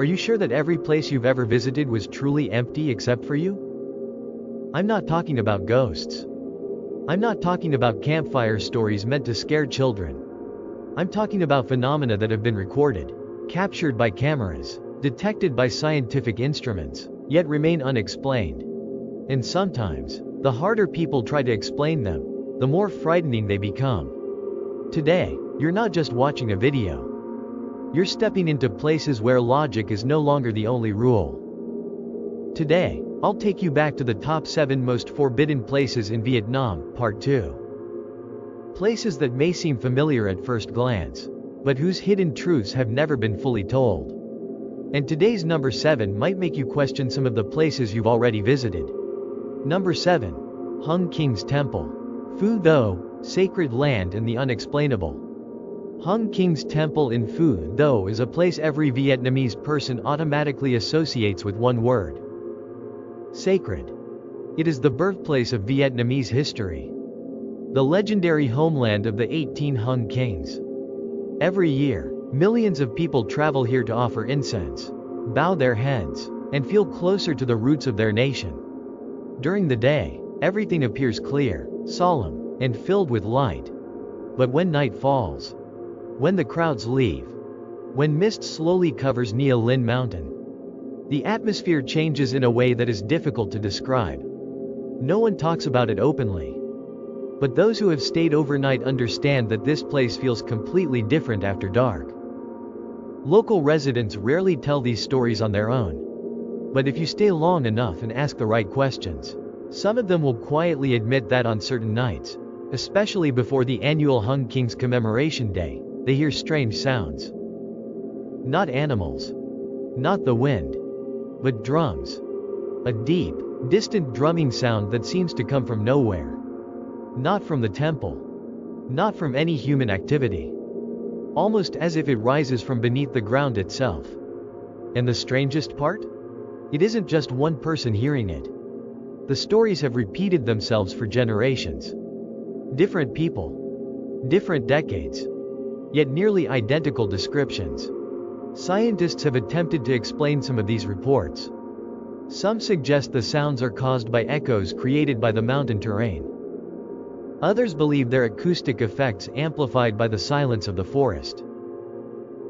Are you sure that every place you've ever visited was truly empty except for you? I'm not talking about ghosts. I'm not talking about campfire stories meant to scare children. I'm talking about phenomena that have been recorded, captured by cameras, detected by scientific instruments, yet remain unexplained. And sometimes, the harder people try to explain them, the more frightening they become. Today, you're not just watching a video. You're stepping into places where logic is no longer the only rule. Today, I'll take you back to the top 7 most forbidden places in Vietnam, Part 2. Places that may seem familiar at first glance, but whose hidden truths have never been fully told. And today's number 7 might make you question some of the places you've already visited. Number 7. Hung King's Temple. Phu Tho, Sacred Land and the Unexplainable. Hung King's Temple in Phu Tho is a place every Vietnamese person automatically associates with one word: sacred. It is the birthplace of Vietnamese history, the legendary homeland of the 18 Hung Kings. Every year, millions of people travel here to offer incense, bow their heads, and feel closer to the roots of their nation. During the day, everything appears clear, solemn, and filled with light. But when night falls, when the crowds leave, when mist slowly covers Nha Linh Mountain, the atmosphere changes in a way that is difficult to describe. No one talks about it openly. But those who have stayed overnight understand that this place feels completely different after dark. Local residents rarely tell these stories on their own. But if you stay long enough and ask the right questions, some of them will quietly admit that on certain nights, especially before the annual Hung Kings Commemoration Day, they hear strange sounds. Not animals. Not the wind. But drums. A deep, distant drumming sound that seems to come from nowhere. Not from the temple. Not from any human activity. Almost as if it rises from beneath the ground itself. And the strangest part? It isn't just one person hearing it. The stories have repeated themselves for generations. Different people. Different decades. Yet nearly identical descriptions. Scientists have attempted to explain some of these reports. Some suggest the sounds are caused by echoes created by the mountain terrain. Others believe they're acoustic effects amplified by the silence of the forest.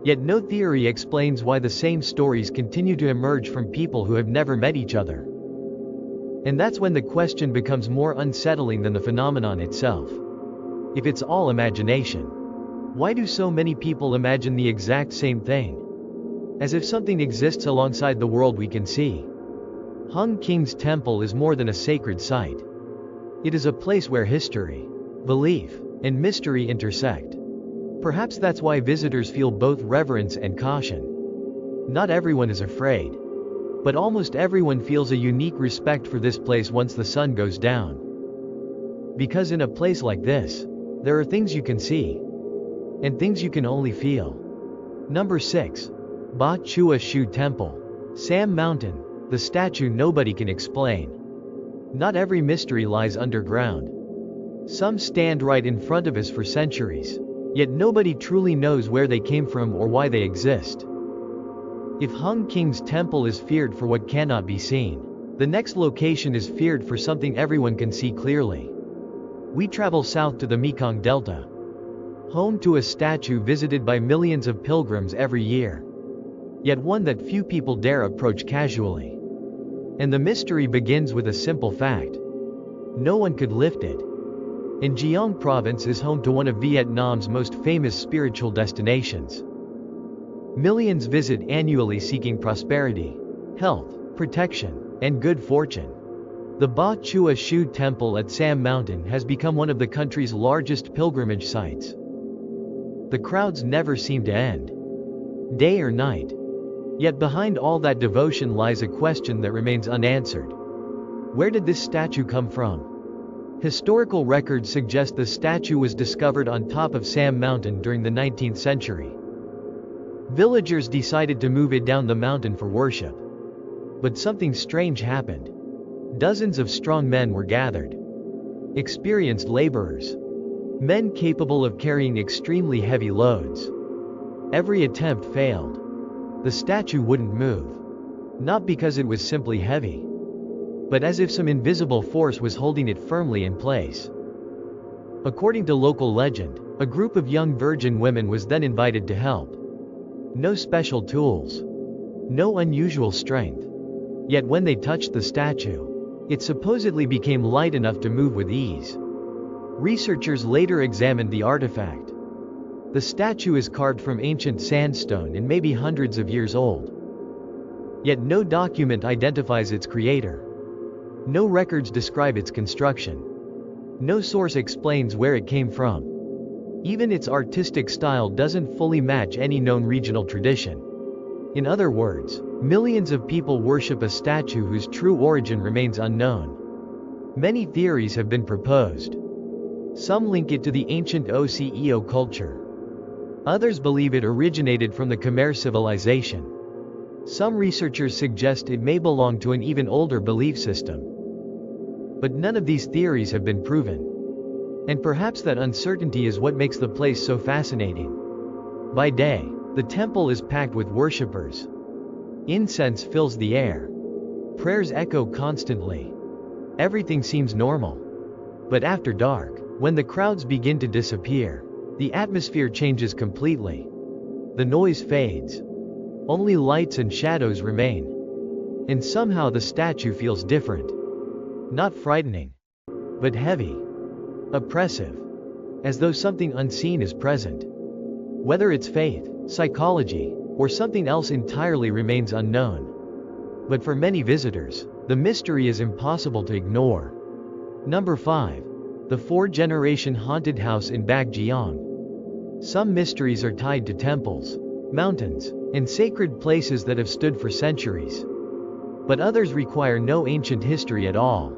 Yet no theory explains why the same stories continue to emerge from people who have never met each other. And that's when the question becomes more unsettling than the phenomenon itself. If it's all imagination, why do so many people imagine the exact same thing? As if something exists alongside the world we can see. Hung King's Temple is more than a sacred site. It is a place where history, belief, and mystery intersect. Perhaps that's why visitors feel both reverence and caution. Not everyone is afraid. But almost everyone feels a unique respect for this place once the sun goes down. Because in a place like this, there are things you can see. And things you can only feel. Number 6. Ba Chua Shu Temple. Sam Mountain, the statue nobody can explain. Not every mystery lies underground. Some stand right in front of us for centuries, yet nobody truly knows where they came from or why they exist. If Hung King's Temple is feared for what cannot be seen, the next location is feared for something everyone can see clearly. We travel south to the Mekong Delta, home to a statue visited by millions of pilgrims every year. Yet one that few people dare approach casually. And the mystery begins with a simple fact. No one could lift it. And Giang Province is home to one of Vietnam's most famous spiritual destinations. Millions visit annually seeking prosperity, health, protection, and good fortune. The Ba Chua Shu Temple at Sam Mountain has become one of the country's largest pilgrimage sites. The crowds never seem to end, day or night. Yet behind all that devotion lies a question that remains unanswered. Where did this statue come from? Historical records suggest the statue was discovered on top of Sam Mountain during the 19th century. Villagers decided to move it down the mountain for worship. But something strange happened. Dozens of strong men were gathered. Experienced laborers. Men capable of carrying extremely heavy loads. Every attempt failed. The statue wouldn't move. Not because it was simply heavy, but as if some invisible force was holding it firmly in place. According to local legend, a group of young virgin women was then invited to help. No special tools. No unusual strength. Yet when they touched the statue, it supposedly became light enough to move with ease. Researchers later examined the artifact. The statue is carved from ancient sandstone and may be hundreds of years old. Yet no document identifies its creator. No records describe its construction. No source explains where it came from. Even its artistic style doesn't fully match any known regional tradition. In other words, millions of people worship a statue whose true origin remains unknown. Many theories have been proposed. Some link it to the ancient Oceo culture. Others believe it originated from the Khmer civilization. Some researchers suggest it may belong to an even older belief system. But none of these theories have been proven. And perhaps that uncertainty is what makes the place so fascinating. By day, the temple is packed with worshippers. Incense fills the air. Prayers echo constantly. Everything seems normal. But after dark, when the crowds begin to disappear, the atmosphere changes completely. The noise fades. Only lights and shadows remain. And somehow the statue feels different. Not frightening, but heavy. Oppressive. As though something unseen is present. Whether it's faith, psychology, or something else entirely remains unknown. But for many visitors, the mystery is impossible to ignore. Number 5. The 4-generation haunted house in Bagjeong. Some mysteries are tied to temples, mountains, and sacred places that have stood for centuries. But others require no ancient history at all.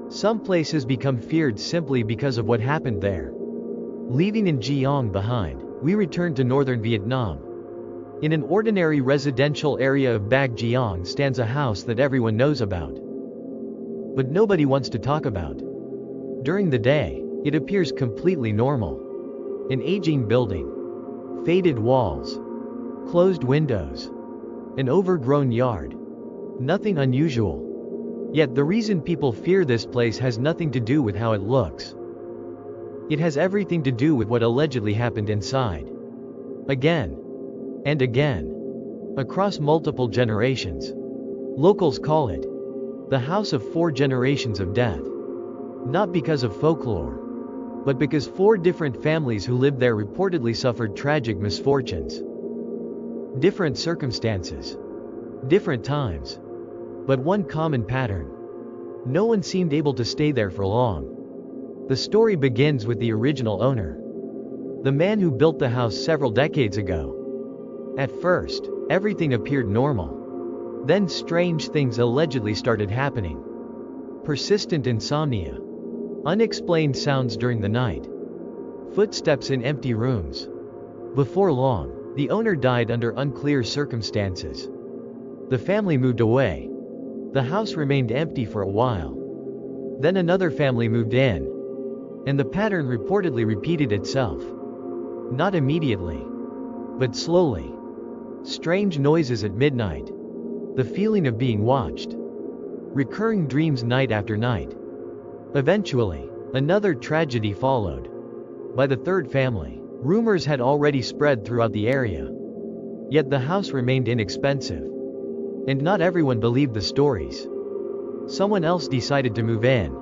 Some places become feared simply because of what happened there. Leaving in Geong behind, we return to northern Vietnam. In an ordinary residential area of Bagjeong stands a house that everyone knows about, but nobody wants to talk about. During the day, it appears completely normal. An aging building, faded walls, closed windows, an overgrown yard. Nothing unusual. Yet the reason people fear this place has nothing to do with how it looks. It has everything to do with what allegedly happened inside. Again and again. Across multiple generations. Locals call it the House of 4 Generations of Death. Not because of folklore, but because 4 different families who lived there reportedly suffered tragic misfortunes. Different circumstances. Different times. But one common pattern. No one seemed able to stay there for long. The story begins with the original owner. The man who built the house several decades ago. At first, everything appeared normal. Then strange things allegedly started happening. Persistent insomnia. Unexplained sounds during the night. Footsteps in empty rooms. Before long, the owner died under unclear circumstances. The family moved away. The house remained empty for a while. Then another family moved in. And the pattern reportedly repeated itself. Not immediately, but slowly. Strange noises at midnight. The feeling of being watched. Recurring dreams night after night. Eventually, another tragedy followed. By the third family, rumors had already spread throughout the area. Yet the house remained inexpensive. And not everyone believed the stories. Someone else decided to move in.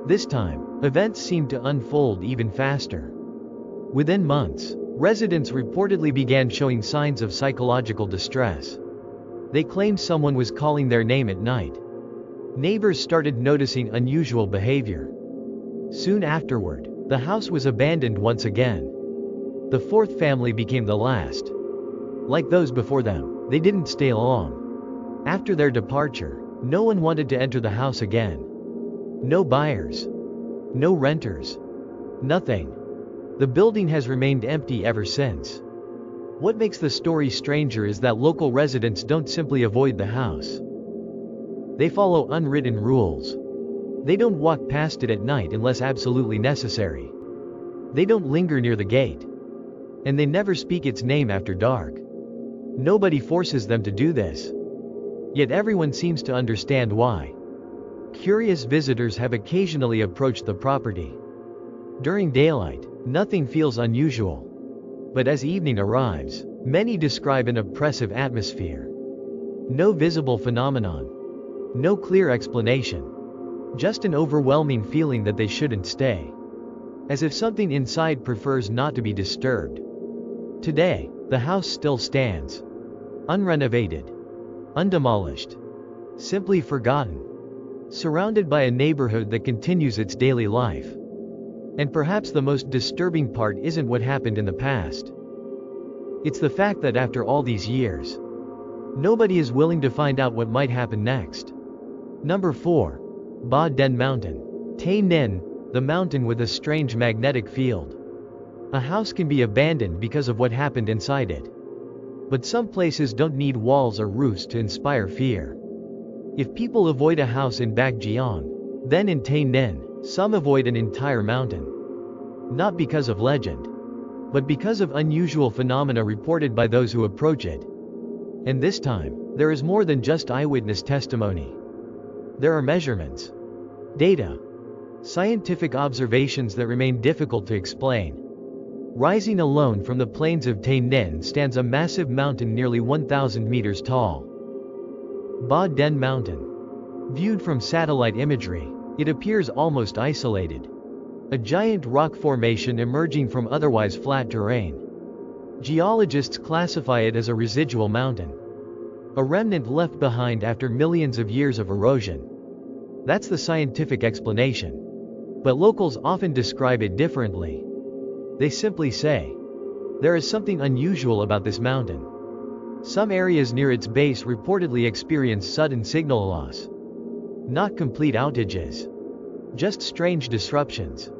This time, events seemed to unfold even faster. Within months, residents reportedly began showing signs of psychological distress. They claimed someone was calling their name at night. Neighbors started noticing unusual behavior. Soon afterward, the house was abandoned once again. The fourth family became the last. Like those before them, they didn't stay long. After their departure, no one wanted to enter the house again. No buyers. No renters. Nothing. The building has remained empty ever since. What makes the story stranger is that local residents don't simply avoid the house. They follow unwritten rules. They don't walk past it at night unless absolutely necessary. They don't linger near the gate. And they never speak its name after dark. Nobody forces them to do this. Yet everyone seems to understand why. Curious visitors have occasionally approached the property. During daylight, nothing feels unusual. But as evening arrives, many describe an oppressive atmosphere. No visible phenomenon. No clear explanation. Just an overwhelming feeling that they shouldn't stay. As if something inside prefers not to be disturbed. Today, the house still stands. Unrenovated. Undemolished. Simply forgotten. Surrounded by a neighborhood that continues its daily life. And perhaps the most disturbing part isn't what happened in the past. It's the fact that after all these years, nobody is willing to find out what might happen next. Number 4. Ba Den Mountain. Tay Ninh, the mountain with a strange magnetic field. A house can be abandoned because of what happened inside it. But some places don't need walls or roofs to inspire fear. If people avoid a house in Bagjeong, then in Tay Ninh, some avoid an entire mountain. Not because of legend, but because of unusual phenomena reported by those who approach it. And this time, there is more than just eyewitness testimony. There are measurements, data, scientific observations that remain difficult to explain. Rising alone from the plains of Tay Ninh stands a massive mountain nearly 1,000 meters tall. Ba Den Mountain. Viewed from satellite imagery, it appears almost isolated. A giant rock formation emerging from otherwise flat terrain. Geologists classify it as a residual mountain. A remnant left behind after millions of years of erosion. That's the scientific explanation. But locals often describe it differently. They simply say, there is something unusual about this mountain. Some areas near its base reportedly experience sudden signal loss. Not complete outages. Just strange disruptions.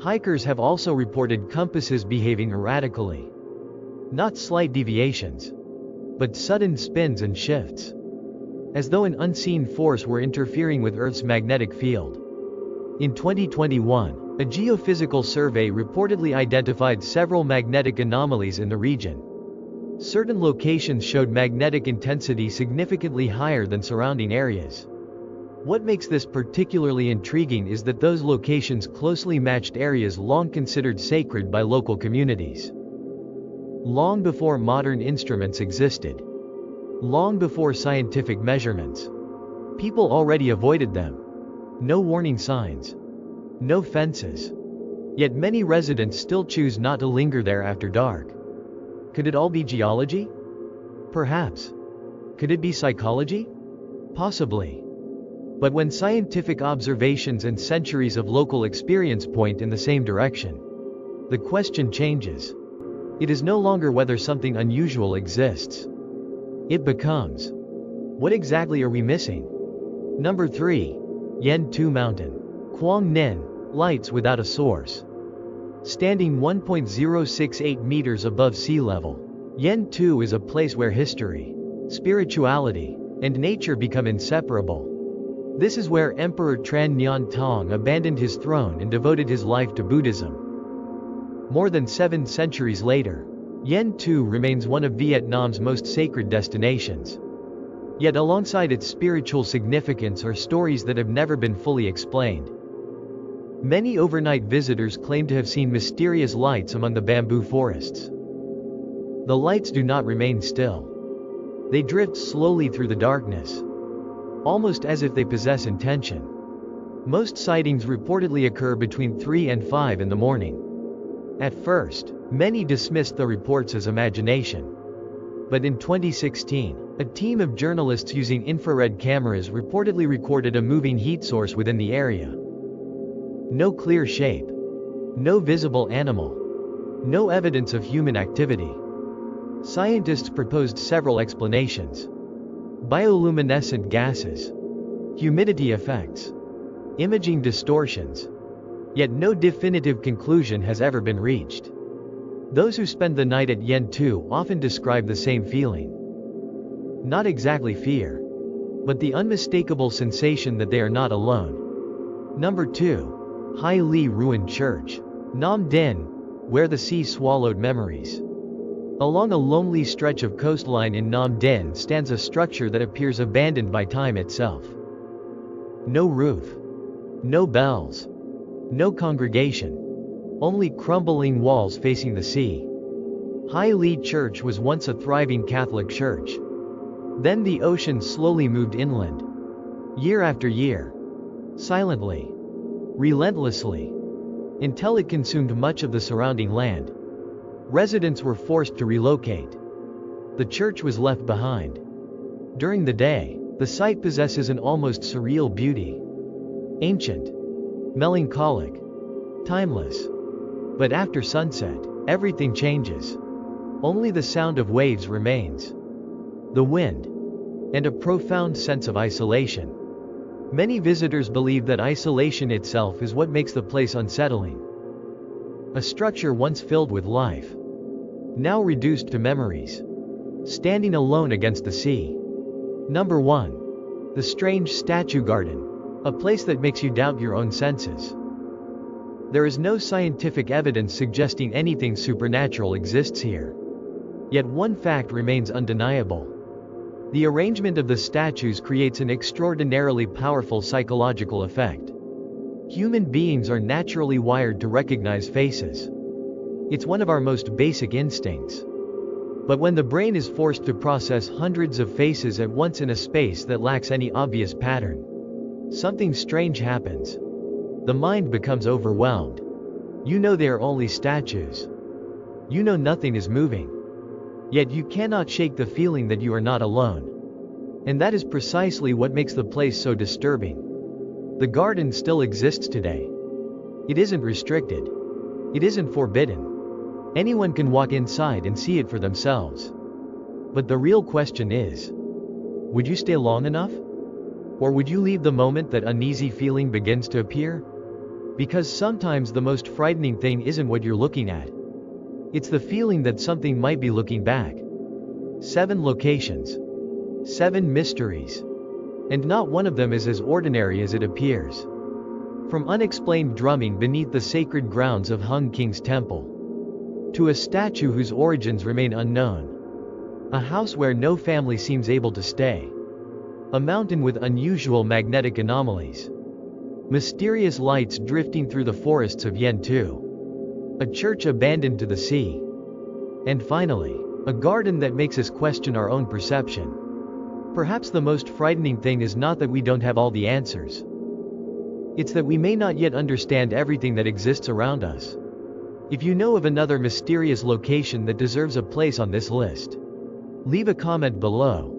Hikers have also reported compasses behaving erratically. Not slight deviations, but sudden spins and shifts. As though an unseen force were interfering with Earth's magnetic field. In 2021, a geophysical survey reportedly identified several magnetic anomalies in the region. Certain locations showed magnetic intensity significantly higher than surrounding areas. What makes this particularly intriguing is that those locations closely matched areas long considered sacred by local communities. Long before modern instruments existed. Long before scientific measurements. People already avoided them. No warning signs. No fences. Yet many residents still choose not to linger there after dark. Could it all be geology? Perhaps. Could it be psychology? Possibly. But when scientific observations and centuries of local experience point in the same direction, the question changes. It is no longer whether something unusual exists. It becomes, what exactly are we missing? Number 3. Yen Tu Mountain. Quang Ninh, lights without a source. Standing 1.068 meters above sea level, Yen Tu is a place where history, spirituality, and nature become inseparable. This is where Emperor Tran Nhan Tong abandoned his throne and devoted his life to Buddhism. More than 7 centuries later, Yen Tu remains one of Vietnam's most sacred destinations. Yet alongside its spiritual significance are stories that have never been fully explained. Many overnight visitors claim to have seen mysterious lights among the bamboo forests. The lights do not remain still. They drift slowly through the darkness, almost as if they possess intention. Most sightings reportedly occur between 3 and 5 in the morning. At first, many dismissed the reports as imagination. But in 2016, a team of journalists using infrared cameras reportedly recorded a moving heat source within the area. No clear shape. No visible animal. No evidence of human activity. Scientists proposed several explanations. Bioluminescent gases. Humidity effects. Imaging distortions. Yet no definitive conclusion has ever been reached. Those who spend the night at Yen Tu often describe the same feeling. Not exactly fear, but the unmistakable sensation that they are not alone. Number 2. Hai Li Ruined Church. Nam Dinh, where the sea swallowed memories. Along a lonely stretch of coastline in Nam Dinh stands a structure that appears abandoned by time itself. No roof. No bells. No congregation. Only crumbling walls facing the sea. Hai Li Church was once a thriving Catholic church. Then the ocean slowly moved inland. Year after year. Silently. Relentlessly. Until it consumed much of the surrounding land. Residents were forced to relocate. The church was left behind. During the day, the site possesses an almost surreal beauty. Ancient. Melancholic. Timeless. But after sunset, everything changes. Only the sound of waves remains. The wind. And a profound sense of isolation. Many visitors believe that isolation itself is what makes the place unsettling. A structure once filled with life. Now reduced to memories. Standing alone against the sea. Number 1. The strange statue garden. A place that makes you doubt your own senses. There is no scientific evidence suggesting anything supernatural exists here. Yet one fact remains undeniable. The arrangement of the statues creates an extraordinarily powerful psychological effect. Human beings are naturally wired to recognize faces. It's one of our most basic instincts. But when the brain is forced to process hundreds of faces at once in a space that lacks any obvious pattern, something strange happens. The mind becomes overwhelmed. You know they are only statues. You know nothing is moving. Yet you cannot shake the feeling that you are not alone. And that is precisely what makes the place so disturbing. The garden still exists today. It isn't restricted. It isn't forbidden. Anyone can walk inside and see it for themselves. But the real question is, would you stay long enough? Or would you leave the moment that uneasy feeling begins to appear? Because sometimes the most frightening thing isn't what you're looking at. It's the feeling that something might be looking back. 7 locations. 7 mysteries. And not one of them is as ordinary as it appears. From unexplained drumming beneath the sacred grounds of Hung King's temple, to a statue whose origins remain unknown. A house where no family seems able to stay. A mountain with unusual magnetic anomalies. Mysterious lights drifting through the forests of Yentu. A church abandoned to the sea. And finally, a garden that makes us question our own perception. Perhaps the most frightening thing is not that we don't have all the answers. It's that we may not yet understand everything that exists around us. If you know of another mysterious location that deserves a place on this list, leave a comment below.